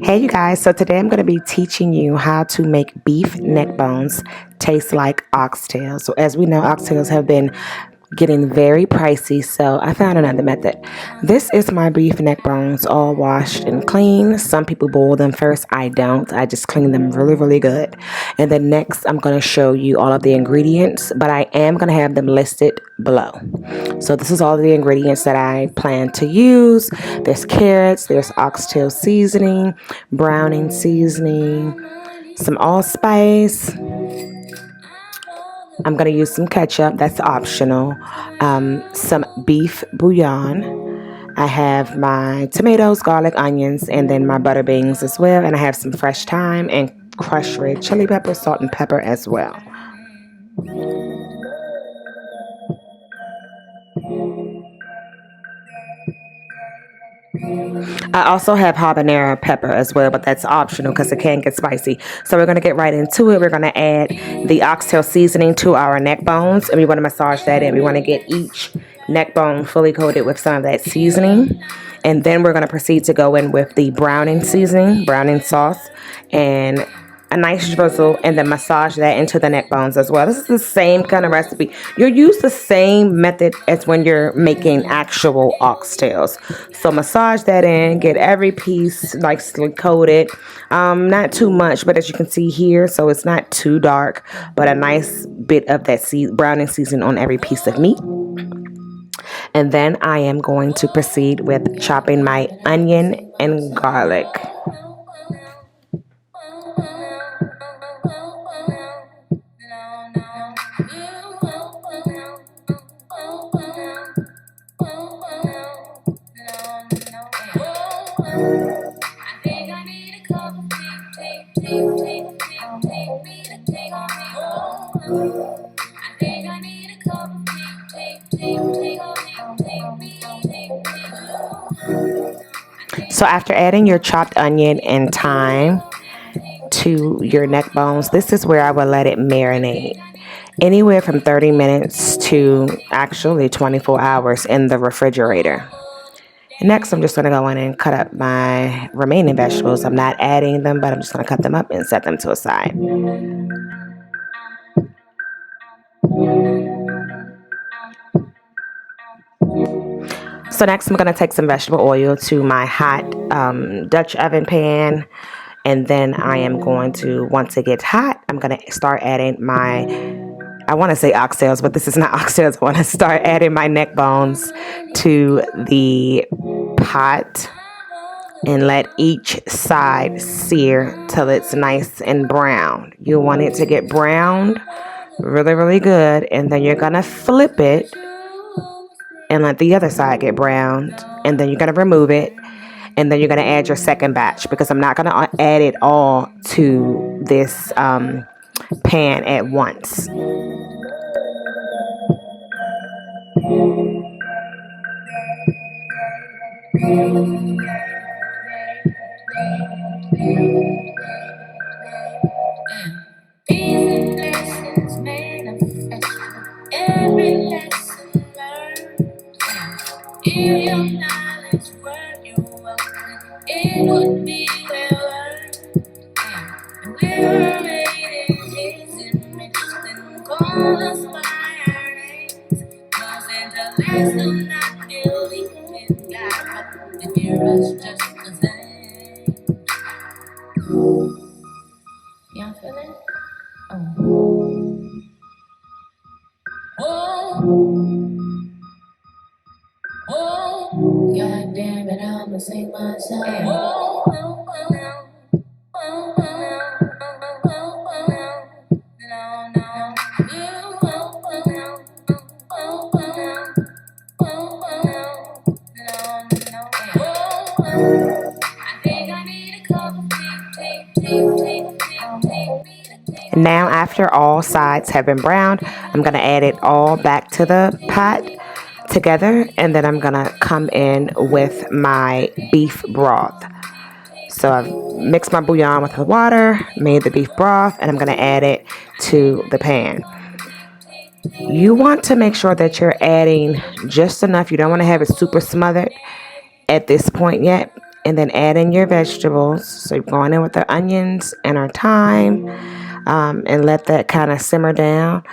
Hey you guys, so today I'm going to be teaching you how to make beef neck bones taste like oxtails. So as we know, oxtails have been getting very pricey, so I found another method. This is my beef neck bones all washed and clean. Some people boil them first. I don't. I just clean them really good. And then next I'm going to show you all of the ingredients, but I am going to have them listed below. So this is all the ingredients that I plan to use. There's carrots, there's oxtail seasoning, browning seasoning, some allspice. I'm going to use some ketchup, that's optional, some beef bouillon. I have my tomatoes, garlic, onions, and then my butter beans as well. And I have some fresh thyme and crushed red chili pepper, salt and pepper as well. I also have habanero pepper as well, but that's optional because it can get spicy. So we're going to get right into it. We're going to add the oxtail seasoning to our neck bones, and we want to massage that in. We want to get each neck bone fully coated with some of that seasoning. And then we're going to proceed to go in with the browning seasoning, browning sauce, and a nice drizzle, and then massage that into the neck bones as well. This is the same kind of recipe. You'll use the same method as when you're making actual oxtails. So massage that in, get every piece nicely coated. Not too much, but as you can see here, so it's not too dark, but a nice bit of that browning seasoning on every piece of meat. And then I am going to proceed with chopping my onion and garlic. So after adding your chopped onion and thyme to your neck bones, this is where I will let it marinate. Anywhere from 30 minutes to actually 24 hours in the refrigerator. Next, I'm just going to go in and cut up my remaining vegetables. I'm not adding them, but I'm just going to cut them up and set them to a side. So next, I'm going to take some vegetable oil to my hot Dutch oven pan. And then I am going to, once it gets hot, I'm going to start adding my, I want to say oxtails, but this is not oxtails. I want to start adding my neck bones to the pot and let each side sear till it's nice and brown. You want it to get browned really good, and then you're going to flip it and let the other side get browned, and then you're going to remove it, and then you're going to add your second batch, because I'm not going to add it all to this pan at once. It would be well earned. And we're rated his image, then call us by our names. Cause intellect will not believe in God, but they hear us just the same. Y'all feel it? Oh, God damn it, I'ma sing my song. Now, after all sides have been browned, I'm going to add it all back to the pot together, and then I'm going to come in with my beef broth. So I've mixed my bouillon with the water, made the beef broth, and I'm going to add it to the pan. You want to make sure that you're adding just enough. You don't want to have it super smothered at this point yet. and then add in your vegetables. So you're going in with our onions and our thyme, and let that kind of simmer down.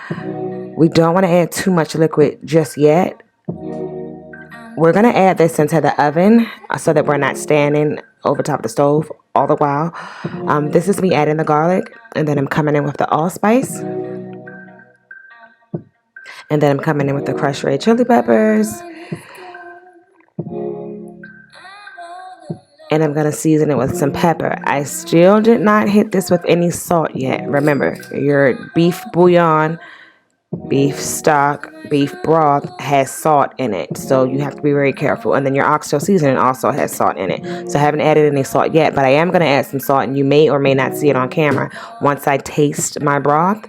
We don't want to add too much liquid just yet. We're going to add this into the oven so that we're not standing over top of the stove all the while. This is me adding the garlic, and then I'm coming in with the allspice. And then I'm coming in with the crushed red chili peppers. And I'm going to season it with some pepper. I still did not hit this with any salt yet. Remember, your beef bouillon, beef stock, beef broth has salt in it. So you have to be very careful. And then your oxtail seasoning also has salt in it. So I haven't added any salt yet, but I am going to add some salt. And you may or may not see it on camera once I taste my broth.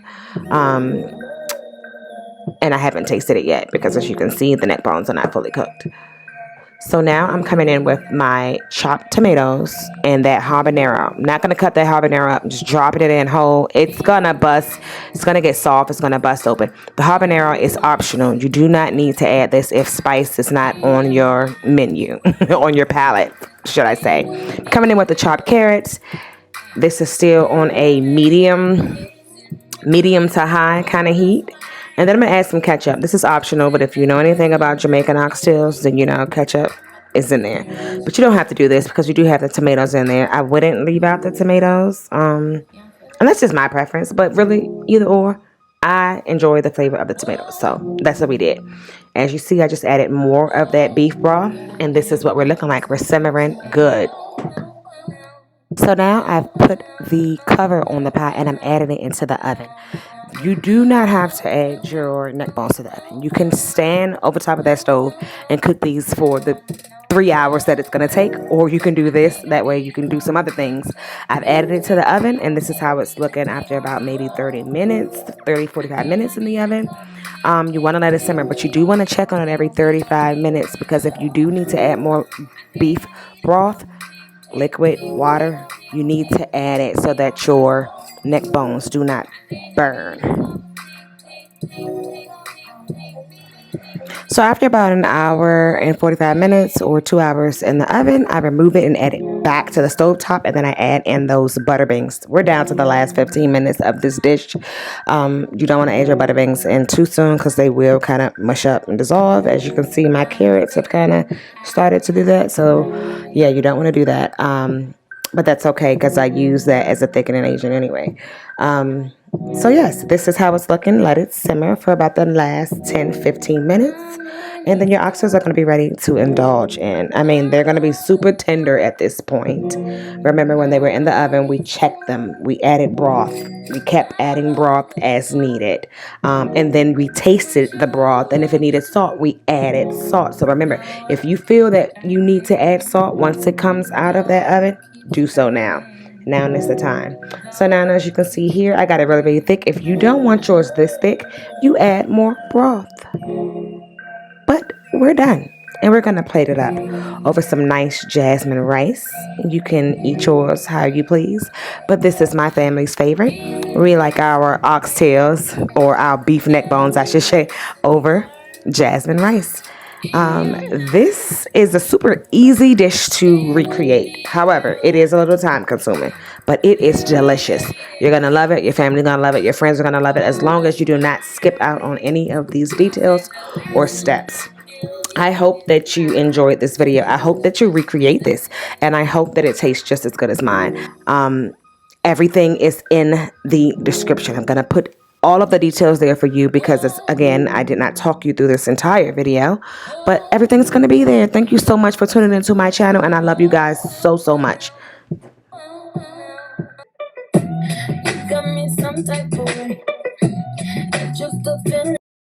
And I haven't tasted it yet because, as you can see, the neck bones are not fully cooked. So now I'm coming in with my chopped tomatoes and that habanero. I'm not going to cut that habanero up. I'm just dropping it in whole. It's going to bust. It's going to get soft. It's going to bust open. The habanero is optional. You do not need to add this if spice is not on your menu, on your palate, should I say. Coming in with the chopped carrots. This is still on a medium to high kind of heat. And then I'm going to add some ketchup. This is optional, but if you know anything about Jamaican oxtails, then you know ketchup is in there. But you don't have to do this because you do have the tomatoes in there. I wouldn't leave out the tomatoes. And that's just my preference. But really, either or, I enjoy the flavor of the tomatoes. So that's what we did. As you see, I just added more of that beef broth. And this is what we're looking like. We're simmering good. So now I've put the cover on the pot and I'm adding it into the oven. You do not have to add your neck bones to the oven. You can stand over top of that stove and cook these for the 3 hours that it's going to take, or you can do this. That way you can do some other things. I've added it to the oven, and this is how it's looking after about maybe 30 minutes, 45 minutes in the oven. You want to let it simmer, but you do want to check on it every 35 minutes because if you do need to add more beef broth, liquid water, you need to add it so that your neck bones do not burn. So after about an hour and 45 minutes or 2 hours in the oven, I remove it and add it back to the stovetop, and then I add in those butter beans. We're down to the last 15 minutes of this dish. You don't want to add your butter beans in too soon because they will kind of mush up and dissolve. As you can see, my carrots have kind of started to do that. So yeah, you don't want to do that. But that's okay because I use that as a thickening agent anyway. So yes, this is how it's looking. Let it simmer for about the last 10-15 minutes. And then your oxtails are going to be ready to indulge in. I mean, they're going to be super tender at this point. Remember when they were in the oven, we checked them. We added broth. We kept adding broth as needed. And then we tasted the broth. And if it needed salt, we added salt. So remember, if you feel that you need to add salt once it comes out of that oven, do so now. Now is the time. So now, as you can see here, I got it really, really thick. If you don't want yours this thick, you add more broth. But we're done. And we're going to plate it up over some nice jasmine rice. You can eat yours how you please. But this is my family's favorite. We like our oxtails, or our beef neck bones, I should say, over jasmine rice. This is a super easy dish to recreate. However, it is a little time consuming, but it is delicious. You're going to love it. Your family's going to love it. Your friends are going to love it, as long as you do not skip out on any of these details or steps. I hope that you enjoyed this video. I hope that you recreate this, and I hope that it tastes just as good as mine. Everything is in the description. I'm going to put all of the details there for you because, again, I did not talk you through this entire video, but everything's going to be there. Thank you so much for tuning into my channel, and I love you guys so, so much. Got me some type of way, just a feeling.